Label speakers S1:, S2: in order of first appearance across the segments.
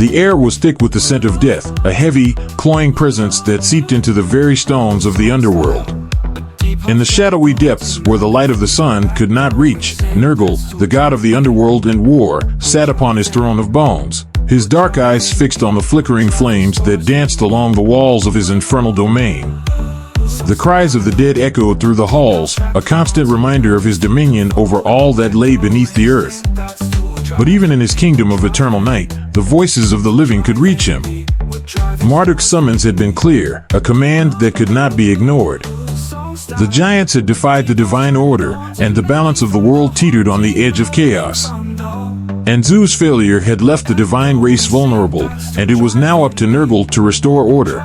S1: The air was thick with the scent of death, a heavy, cloying presence that seeped into the very stones of the underworld. In the shadowy depths where the light of the sun could not reach, Nergal, the god of the underworld and war, sat upon his throne of bones, his dark eyes fixed on the flickering flames that danced along the walls of his infernal domain. The cries of the dead echoed through the halls, a constant reminder of his dominion over all that lay beneath the earth. But even in his kingdom of eternal night, the voices of the living could reach him. Marduk's summons had been clear, a command that could not be ignored. The giants had defied the divine order, and the balance of the world teetered on the edge of chaos. And Zeus' failure had left the divine race vulnerable, and it was now up to Nergal to restore order.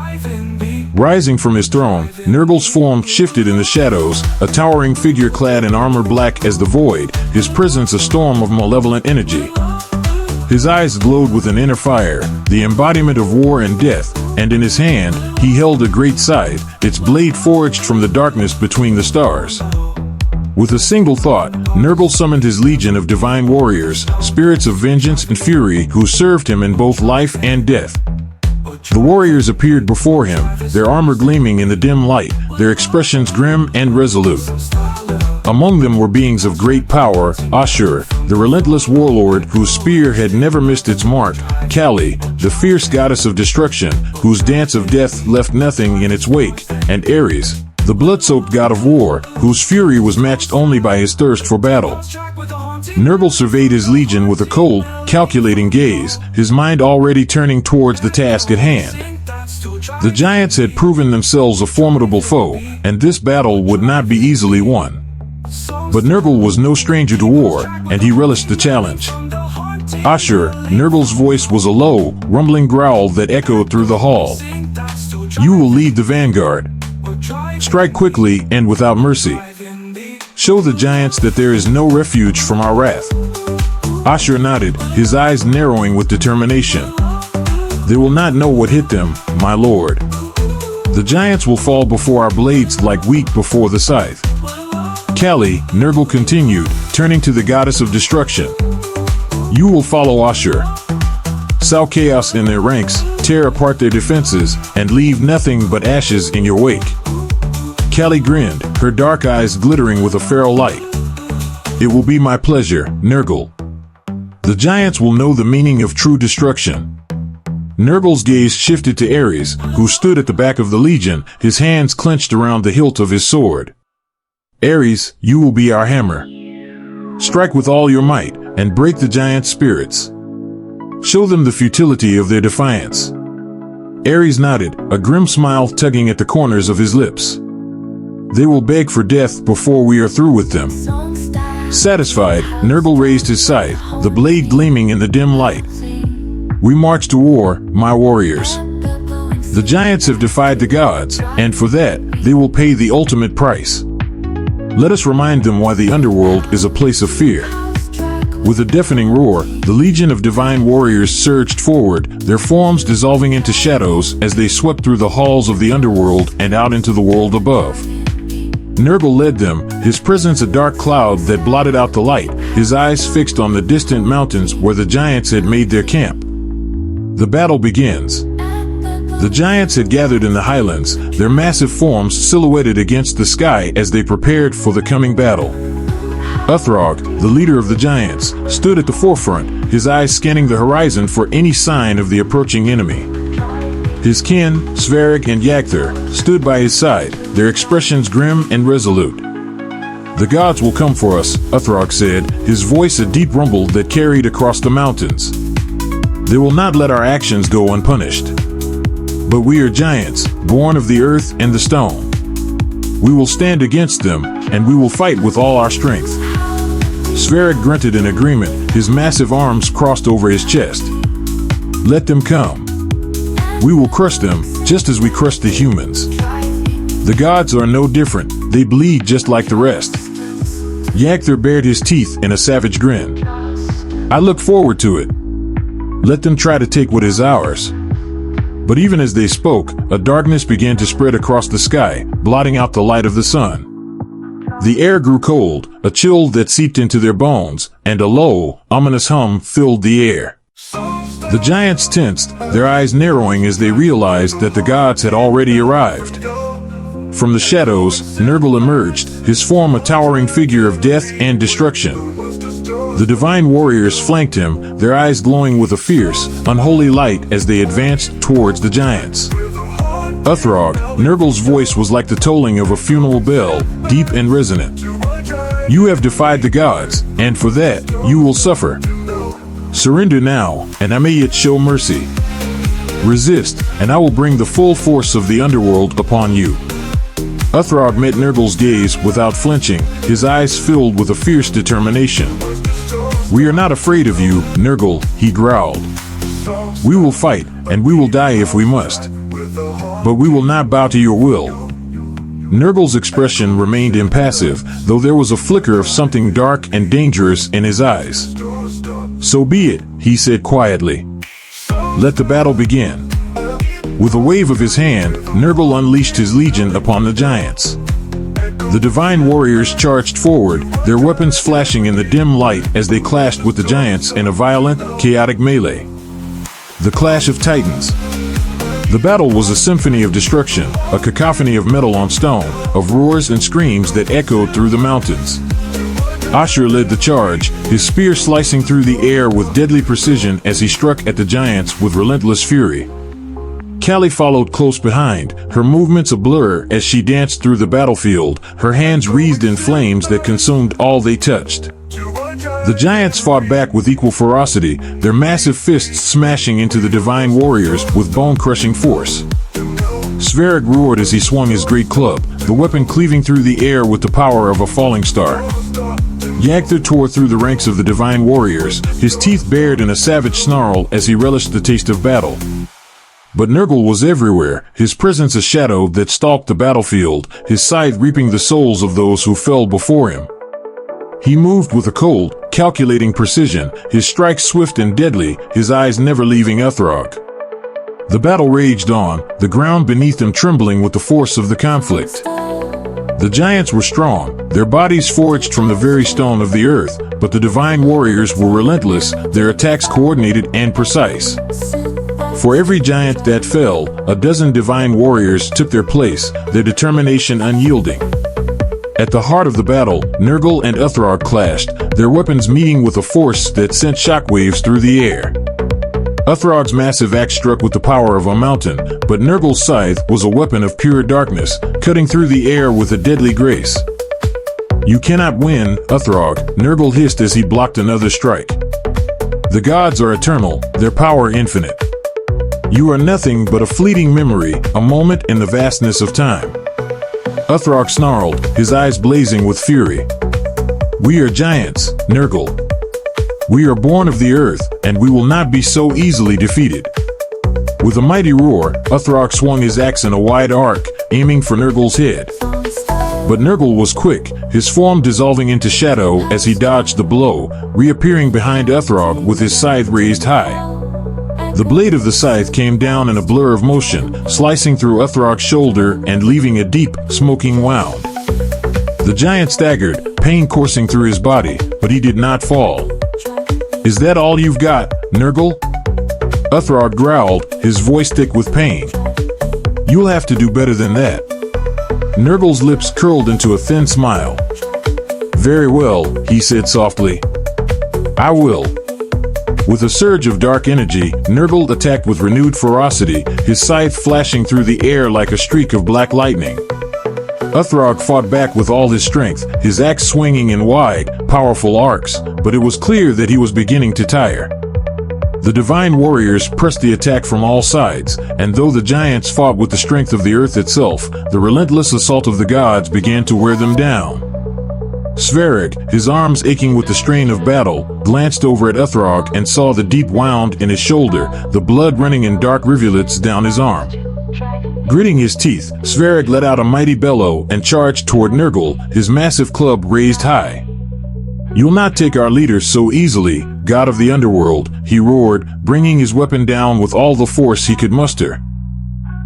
S1: Rising from his throne, Nergal's form shifted in the shadows, a towering figure clad in armor black as the void, his presence a storm of malevolent energy. His eyes glowed with an inner fire, the embodiment of war and death, and in his hand, he held a great scythe, its blade forged from the darkness between the stars. With a single thought, Nergal summoned his legion of divine warriors, spirits of vengeance and fury, who served him in both life and death. The warriors appeared before him, their armor gleaming in the dim light, their expressions grim and resolute. Among them were beings of great power: Ashur, the relentless warlord whose spear had never missed its mark; Kali, the fierce goddess of destruction, whose dance of death left nothing in its wake; and Ares, the blood-soaked god of war, whose fury was matched only by his thirst for battle. Nergal surveyed his legion with a cold, calculating gaze, his mind already turning towards the task at hand. The giants had proven themselves a formidable foe, and this battle would not be easily won. But Nergal was no stranger to war, and he relished the challenge. Ashur, Nergal's voice was a low, rumbling growl that echoed through the hall. You will lead the vanguard. Strike quickly and without mercy. Show the giants that there is no refuge from our wrath. Ashur nodded, his eyes narrowing with determination. They will not know what hit them, my lord. The giants will fall before our blades like wheat before the scythe. Kali, Nergal continued, turning to the goddess of destruction. You will follow Ashur. Sow chaos in their ranks, tear apart their defenses, and leave nothing but ashes in your wake. Kali grinned, her dark eyes glittering with a feral light. It will be my pleasure, Nergal. The giants will know the meaning of true destruction. Nergal's gaze shifted to Ares, who stood at the back of the legion, his hands clenched around the hilt of his sword. Ares, you will be our hammer. Strike with all your might, and break the giants' spirits. Show them the futility of their defiance. Ares nodded, a grim smile tugging at the corners of his lips. They will beg for death before we are through with them. Satisfied, Nergal raised his scythe, the blade gleaming in the dim light. We march to war, my warriors. The giants have defied the gods, and for that, they will pay the ultimate price. Let us remind them why the underworld is a place of fear. With a deafening roar, the legion of divine warriors surged forward, their forms dissolving into shadows as they swept through the halls of the underworld and out into the world above. Nergal led them, his presence a dark cloud that blotted out the light, his eyes fixed on the distant mountains where the giants had made their camp. The battle begins. The giants had gathered in the highlands, their massive forms silhouetted against the sky as they prepared for the coming battle. Uthrog, the leader of the giants, stood at the forefront, his eyes scanning the horizon for any sign of the approaching enemy. His kin, Svarog and Yagther, stood by his side, their expressions grim and resolute. The gods will come for us, Uthrog said, his voice a deep rumble that carried across the mountains. They will not let our actions go unpunished. But we are giants, born of the earth and the stone. We will stand against them, and we will fight with all our strength. Svarog grunted in agreement, his massive arms crossed over his chest. Let them come. We will crush them, just as we crushed the humans. The gods are no different, they bleed just like the rest. Yagther bared his teeth in a savage grin. I look forward to it. Let them try to take what is ours. But even as they spoke, a darkness began to spread across the sky, blotting out the light of the sun. The air grew cold, a chill that seeped into their bones, and a low, ominous hum filled the air. The giants tensed, their eyes narrowing as they realized that the gods had already arrived. From the shadows, Nergal emerged, his form a towering figure of death and destruction. The divine warriors flanked him, their eyes glowing with a fierce, unholy light as they advanced towards the giants. Uthrog, Nergal's voice was like the tolling of a funeral bell, deep and resonant. You have defied the gods, and for that, you will suffer. Surrender now, and I may yet show mercy. Resist, and I will bring the full force of the underworld upon you. Uthrog met Nergal's gaze without flinching, his eyes filled with a fierce determination. We are not afraid of you, Nergal, he growled. We will fight, and we will die if we must. But we will not bow to your will. Nergal's expression remained impassive, though there was a flicker of something dark and dangerous in his eyes. So be it, he said quietly. Let the battle begin. With a wave of his hand, Nergal unleashed his legion upon the giants. The divine warriors charged forward, their weapons flashing in the dim light as they clashed with the giants in a violent, chaotic melee. The Clash of Titans. The battle was a symphony of destruction, a cacophony of metal on stone, of roars and screams that echoed through the mountains. Ashur led the charge, his spear slicing through the air with deadly precision as he struck at the giants with relentless fury. Kali followed close behind, her movements a blur as she danced through the battlefield, her hands wreathed in flames that consumed all they touched. The giants fought back with equal ferocity, their massive fists smashing into the divine warriors with bone-crushing force. Sverig roared as he swung his great club, the weapon cleaving through the air with the power of a falling star. Yagther tore through the ranks of the divine warriors, his teeth bared in a savage snarl as he relished the taste of battle. But Nergal was everywhere, his presence a shadow that stalked the battlefield, his scythe reaping the souls of those who fell before him. He moved with a cold, calculating precision, his strikes swift and deadly, his eyes never leaving Uthrog. The battle raged on, the ground beneath them trembling with the force of the conflict. The giants were strong, their bodies forged from the very stone of the earth, but the divine warriors were relentless, their attacks coordinated and precise. For every giant that fell, a dozen divine warriors took their place, their determination unyielding. At the heart of the battle, Nergal and Uthrog clashed, their weapons meeting with a force that sent shockwaves through the air. Uthrog's massive axe struck with the power of a mountain, but Nergal's scythe was a weapon of pure darkness, cutting through the air with a deadly grace. You cannot win, Uthrog, Nergal hissed as he blocked another strike. The gods are eternal, their power infinite. You are nothing but a fleeting memory, a moment in the vastness of time. Uthrog snarled, his eyes blazing with fury. We are giants, Nergal. We are born of the earth, and we will not be so easily defeated. With a mighty roar, Uthrog swung his axe in a wide arc, aiming for Nergal's head. But Nergal was quick, his form dissolving into shadow as he dodged the blow, reappearing behind Uthrog with his scythe raised high. The blade of the scythe came down in a blur of motion, slicing through Uthrog's shoulder and leaving a deep, smoking wound. The giant staggered, pain coursing through his body, but he did not fall. Is that all you've got, Nergal? Uthrog growled, his voice thick with pain. You'll have to do better than that. Nergal's lips curled into a thin smile. Very well, he said softly. I will. With a surge of dark energy, Nergal attacked with renewed ferocity, his scythe flashing through the air like a streak of black lightning. Uthrog fought back with all his strength, his axe swinging in wide, powerful arcs, but it was clear that he was beginning to tire. The divine warriors pressed the attack from all sides, and though the giants fought with the strength of the earth itself, the relentless assault of the gods began to wear them down. Sverrig, his arms aching with the strain of battle, glanced over at Uthrog and saw the deep wound in his shoulder, the blood running in dark rivulets down his arm. Gritting his teeth, Sverrig let out a mighty bellow and charged toward Nergal, his massive club raised high. You'll not take our leaders so easily, god of the underworld, he roared, bringing his weapon down with all the force he could muster.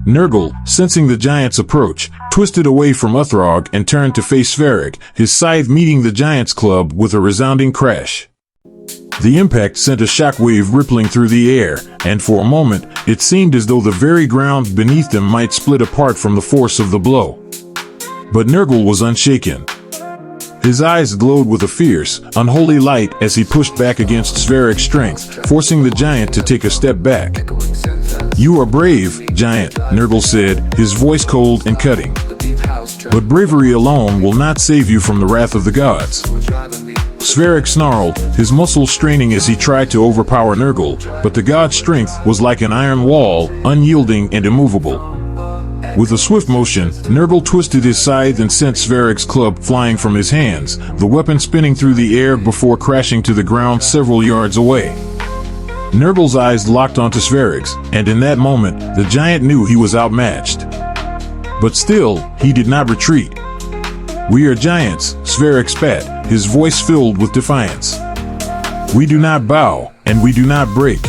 S1: Nergal, sensing the giant's approach, twisted away from Uthrog and turned to face Sverrig, his scythe meeting the giant's club with a resounding crash. The impact sent a shockwave rippling through the air, and for a moment, it seemed as though the very ground beneath them might split apart from the force of the blow. But Nergal was unshaken. His eyes glowed with a fierce, unholy light as he pushed back against Svarog's strength, forcing the giant to take a step back. "You are brave, giant," Nergal said, his voice cold and cutting. "But bravery alone will not save you from the wrath of the gods." Svarog snarled, his muscles straining as he tried to overpower Nergal, but the god's strength was like an iron wall, unyielding and immovable. With a swift motion, Nergal twisted his scythe and sent Svarog's club flying from his hands, the weapon spinning through the air before crashing to the ground several yards away. Nergal's eyes locked onto Svarog's, and in that moment, the giant knew he was outmatched. But still, he did not retreat. "We are giants," Svarog spat, his voice filled with defiance. "We do not bow, and we do not break."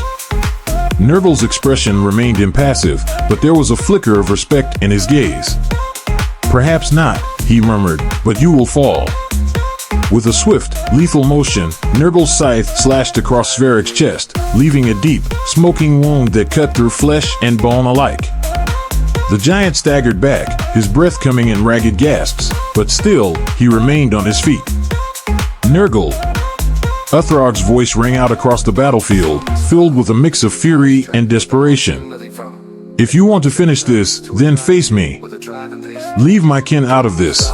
S1: Nergal's expression remained impassive, but there was a flicker of respect in his gaze. "Perhaps not," he murmured, "but you will fall." With a swift, lethal motion, Nergal's scythe slashed across Svarog's chest, leaving a deep, smoking wound that cut through flesh and bone alike. The giant staggered back, his breath coming in ragged gasps, but still, he remained on his feet. "Nergal!" Uthrog's voice rang out across the battlefield, filled with a mix of fury and desperation. "If you want to finish this, then face me. Leave my kin out of this."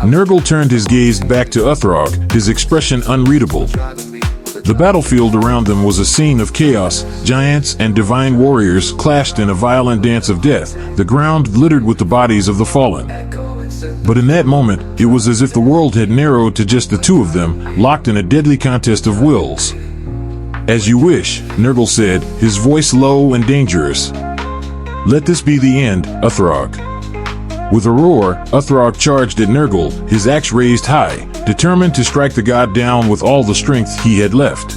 S1: Nergal turned his gaze back to Uthrog, his expression unreadable. The battlefield around them was a scene of chaos. Giants and divine warriors clashed in a violent dance of death, the ground glittered with the bodies of the fallen. But in that moment, it was as if the world had narrowed to just the two of them, locked in a deadly contest of wills. "As you wish," Nergal said, his voice low and dangerous. "Let this be the end, Uthrog." With a roar, Uthrog charged at Nergal, his axe raised high, determined to strike the god down with all the strength he had left.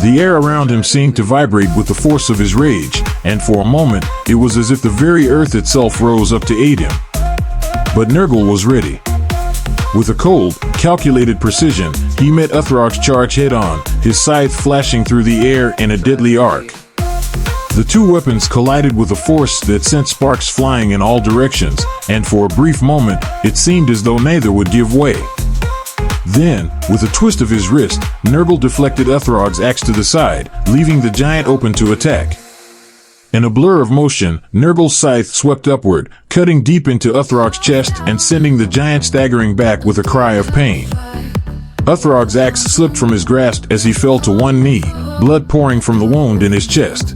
S1: The air around him seemed to vibrate with the force of his rage, and for a moment, it was as if the very earth itself rose up to aid him. But Nergal was ready. With a cold, calculated precision, he met Uthrog's charge head-on, his scythe flashing through the air in a deadly arc. The two weapons collided with a force that sent sparks flying in all directions, and for a brief moment, it seemed as though neither would give way. Then, with a twist of his wrist, Nergal deflected Uthrog's axe to the side, leaving the giant open to attack. In a blur of motion, Nergal's scythe swept upward, cutting deep into Uthrog's chest and sending the giant staggering back with a cry of pain. Uthrog's axe slipped from his grasp as he fell to one knee, blood pouring from the wound in his chest.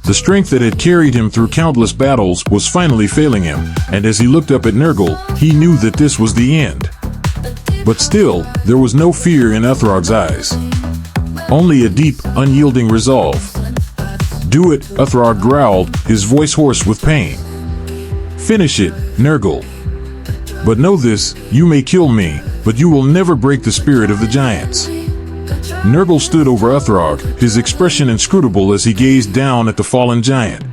S1: The strength that had carried him through countless battles was finally failing him, and as he looked up at Nergal, he knew that this was the end. But still, there was no fear in Uthrog's eyes. Only a deep, unyielding resolve. "Do it," Uthrog growled, his voice hoarse with pain. "Finish it, Nergal. But know this, you may kill me, but you will never break the spirit of the giants." Nergal stood over Uthrog, his expression inscrutable as he gazed down at the fallen giant.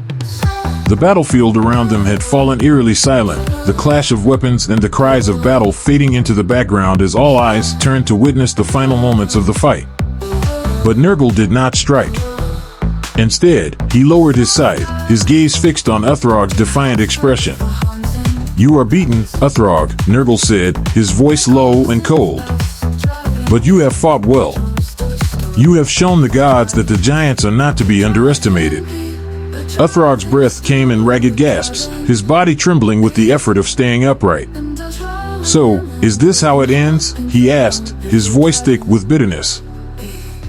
S1: The battlefield around them had fallen eerily silent, the clash of weapons and the cries of battle fading into the background as all eyes turned to witness the final moments of the fight. But Nergal did not strike. Instead, he lowered his scythe, his gaze fixed on Uthrog's defiant expression. "You are beaten, Uthrog," Nergal said, his voice low and cold. "But you have fought well. You have shown the gods that the giants are not to be underestimated." Uthrog's breath came in ragged gasps, his body trembling with the effort of staying upright. "So, is this how it ends?" he asked, his voice thick with bitterness.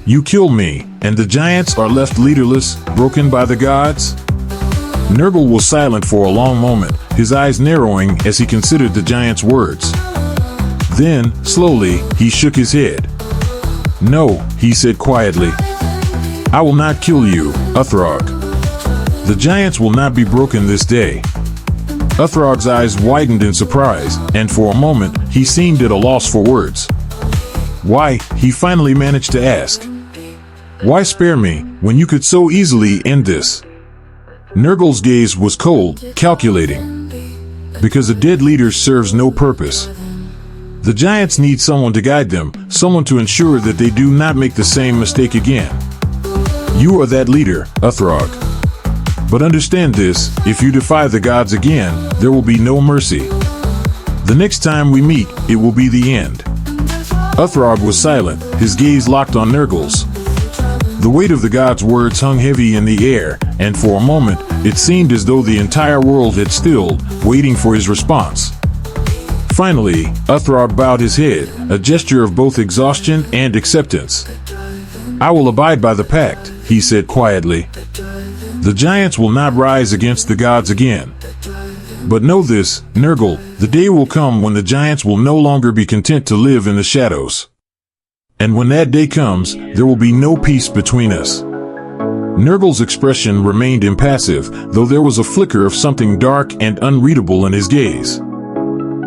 S1: "You kill me, and the giants are left leaderless, broken by the gods?" Nergal was silent for a long moment, his eyes narrowing as he considered the giant's words. Then, slowly, he shook his head. "No," he said quietly. "I will not kill you, Uthrog. The giants will not be broken this day." Uthrog's eyes widened in surprise, and for a moment, he seemed at a loss for words. "Why?" he finally managed to ask. "Why spare me, when you could so easily end this?" Nergal's gaze was cold, calculating. "Because a dead leader serves no purpose. The giants need someone to guide them, someone to ensure that they do not make the same mistake again. You are that leader, Uthrog. But understand this, if you defy the gods again, there will be no mercy. The next time we meet, it will be the end. Uthrog was silent, his gaze locked on Nergal's. The weight of the god's words hung heavy in the air, and for a moment, it seemed as though the entire world had stilled, waiting for his response. Finally, Uthrog bowed his head, a gesture of both exhaustion and acceptance. I will abide by the pact, he said quietly. The giants will not rise against the gods again. But know this, Nergal, the day will come when the giants will no longer be content to live in the shadows. And when that day comes, there will be no peace between us. Nergal's expression remained impassive, though there was a flicker of something dark and unreadable in his gaze.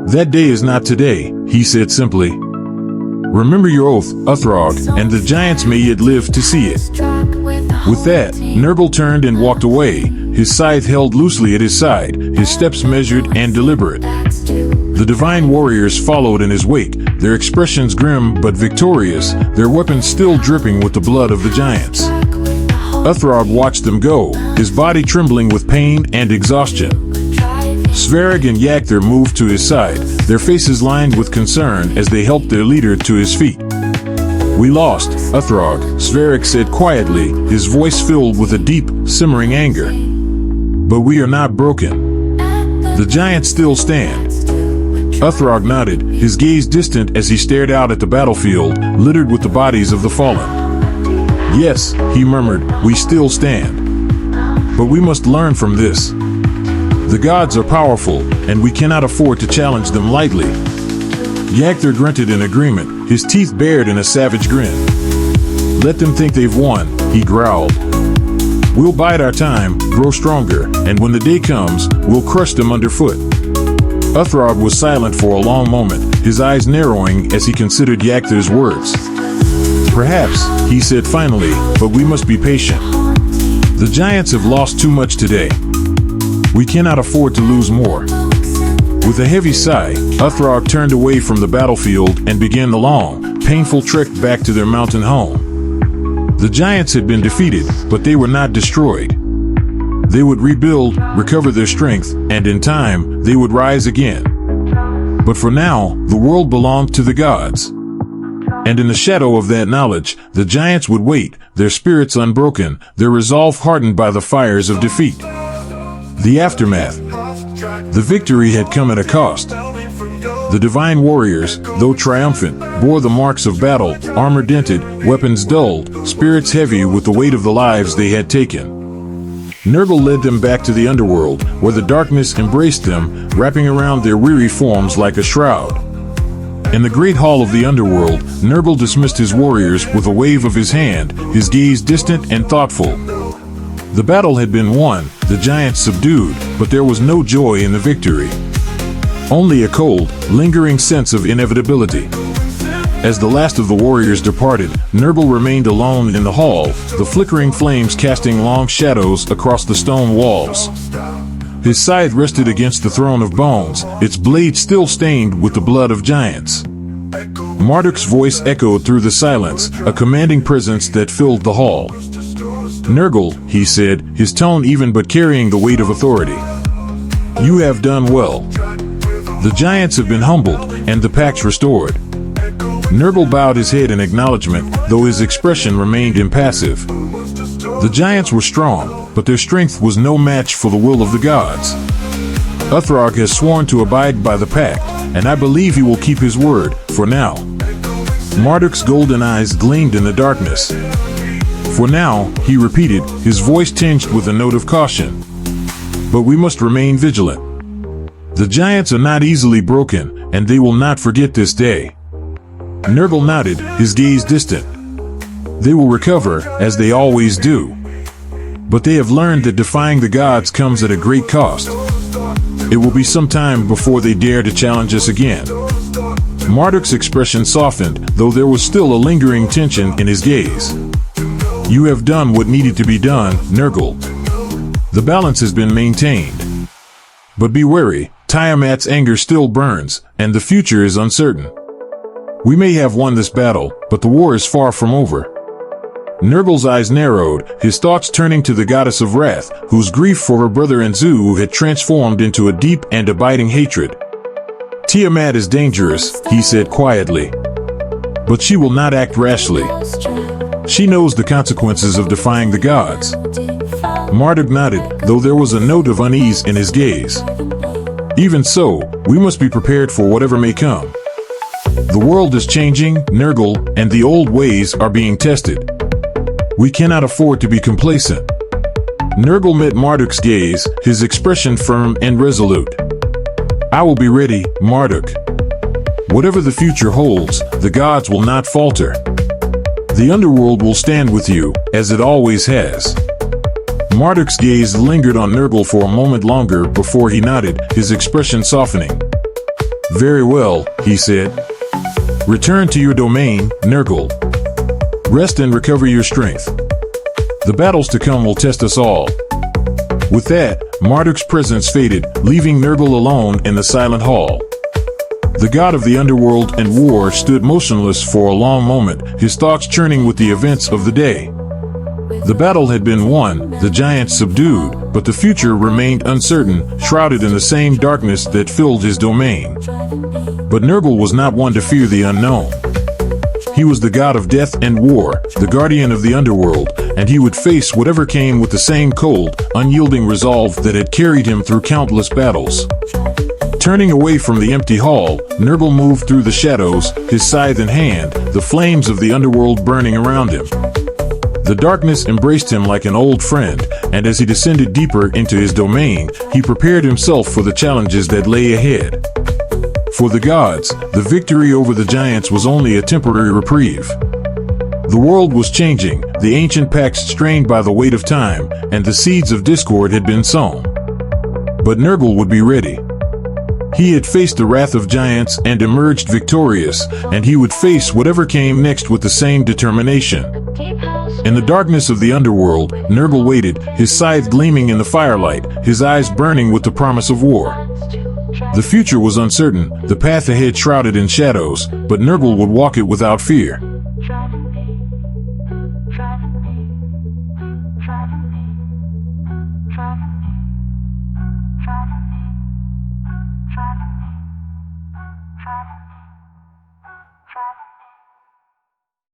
S1: That day is not today, he said simply. Remember your oath, Uthrog, and the giants may yet live to see it. With that, Nergal turned and walked away, his scythe held loosely at his side, his steps measured and deliberate. The divine warriors followed in his wake, their expressions grim but victorious, their weapons still dripping with the blood of the giants. Uthrog watched them go, his body trembling with pain and exhaustion. Sverig and Yakther moved to his side, their faces lined with concern as they helped their leader to his feet. We lost, Uthrog, Sverig said quietly, his voice filled with a deep, simmering anger. But we are not broken. The giants still stand. Uthrog nodded, his gaze distant as he stared out at the battlefield, littered with the bodies of the fallen. Yes, he murmured, we still stand. But we must learn from this. The gods are powerful, and we cannot afford to challenge them lightly. Yakther grunted in agreement, his teeth bared in a savage grin. Let them think they've won, he growled. We'll bide our time, grow stronger, and when the day comes, we'll crush them underfoot. Uthrog was silent for a long moment, his eyes narrowing as he considered Yakther's words. Perhaps, he said finally, but we must be patient. The giants have lost too much today. We cannot afford to lose more. With a heavy sigh, Uthrog turned away from the battlefield and began the long, painful trek back to their mountain home. The giants had been defeated, but they were not destroyed. They would rebuild, recover their strength, and in time, they would rise again. But for now, the world belonged to the gods. And in the shadow of that knowledge, the giants would wait, their spirits unbroken, their resolve hardened by the fires of defeat. The aftermath. The victory had come at a cost. The divine warriors, though triumphant, bore the marks of battle, armor dented, weapons dulled, spirits heavy with the weight of the lives they had taken. Nergal led them back to the underworld, where the darkness embraced them, wrapping around their weary forms like a shroud. In the great hall of the underworld, Nergal dismissed his warriors with a wave of his hand, his gaze distant and thoughtful. The battle had been won, the giants subdued, but there was no joy in the victory. Only a cold, lingering sense of inevitability. As the last of the warriors departed, Nergal remained alone in the hall, the flickering flames casting long shadows across the stone walls. His scythe rested against the throne of bones, its blade still stained with the blood of giants. Marduk's voice echoed through the silence, a commanding presence that filled the hall. Nergal, he said, his tone even but carrying the weight of authority. You have done well. The giants have been humbled, and the pact restored. Nergal bowed his head in acknowledgement, though his expression remained impassive. The giants were strong, but their strength was no match for the will of the gods. Uthrog has sworn to abide by the pact, and I believe he will keep his word, for now. Marduk's golden eyes gleamed in the darkness. For now, he repeated, his voice tinged with a note of caution. But we must remain vigilant. The giants are not easily broken, and they will not forget this day. Nergal nodded, his gaze distant. They will recover, as they always do. But they have learned that defying the gods comes at a great cost. It will be some time before they dare to challenge us again. Marduk's expression softened, though there was still a lingering tension in his gaze. You have done what needed to be done, Nergal. The balance has been maintained. But be wary, Tiamat's anger still burns, and the future is uncertain. We may have won this battle, but the war is far from over. Nergal's eyes narrowed, his thoughts turning to the goddess of wrath, whose grief for her brother Anzu had transformed into a deep and abiding hatred. Tiamat is dangerous, he said quietly. But she will not act rashly. She knows the consequences of defying the gods. Marduk nodded, though there was a note of unease in his gaze. Even so, we must be prepared for whatever may come. The world is changing, Nergal, and the old ways are being tested. We cannot afford to be complacent. Nergal met Marduk's gaze, his expression firm and resolute. I will be ready, Marduk. Whatever the future holds, the gods will not falter. The underworld will stand with you, as it always has. Marduk's gaze lingered on Nergal for a moment longer before he nodded, his expression softening. Very well, he said. Return to your domain, Nergal. Rest and recover your strength. The battles to come will test us all. With that, Marduk's presence faded, leaving Nergal alone in the silent hall. The god of the underworld and war stood motionless for a long moment, his thoughts churning with the events of the day. The battle had been won, the giants subdued, but the future remained uncertain, shrouded in the same darkness that filled his domain. But Nergal was not one to fear the unknown. He was the god of death and war, the guardian of the underworld, and he would face whatever came with the same cold, unyielding resolve that had carried him through countless battles. Turning away from the empty hall, Nergal moved through the shadows, his scythe in hand, the flames of the underworld burning around him. The darkness embraced him like an old friend, and as he descended deeper into his domain, he prepared himself for the challenges that lay ahead. For the gods, the victory over the giants was only a temporary reprieve. The world was changing, the ancient pacts strained by the weight of time, and the seeds of discord had been sown. But Nergal would be ready. He had faced the wrath of giants and emerged victorious, and he would face whatever came next with the same determination. In the darkness of the underworld, Nergal waited, his scythe gleaming in the firelight, his eyes burning with the promise of war. The future was uncertain, the path ahead shrouded in shadows, but Nergal would walk it without fear.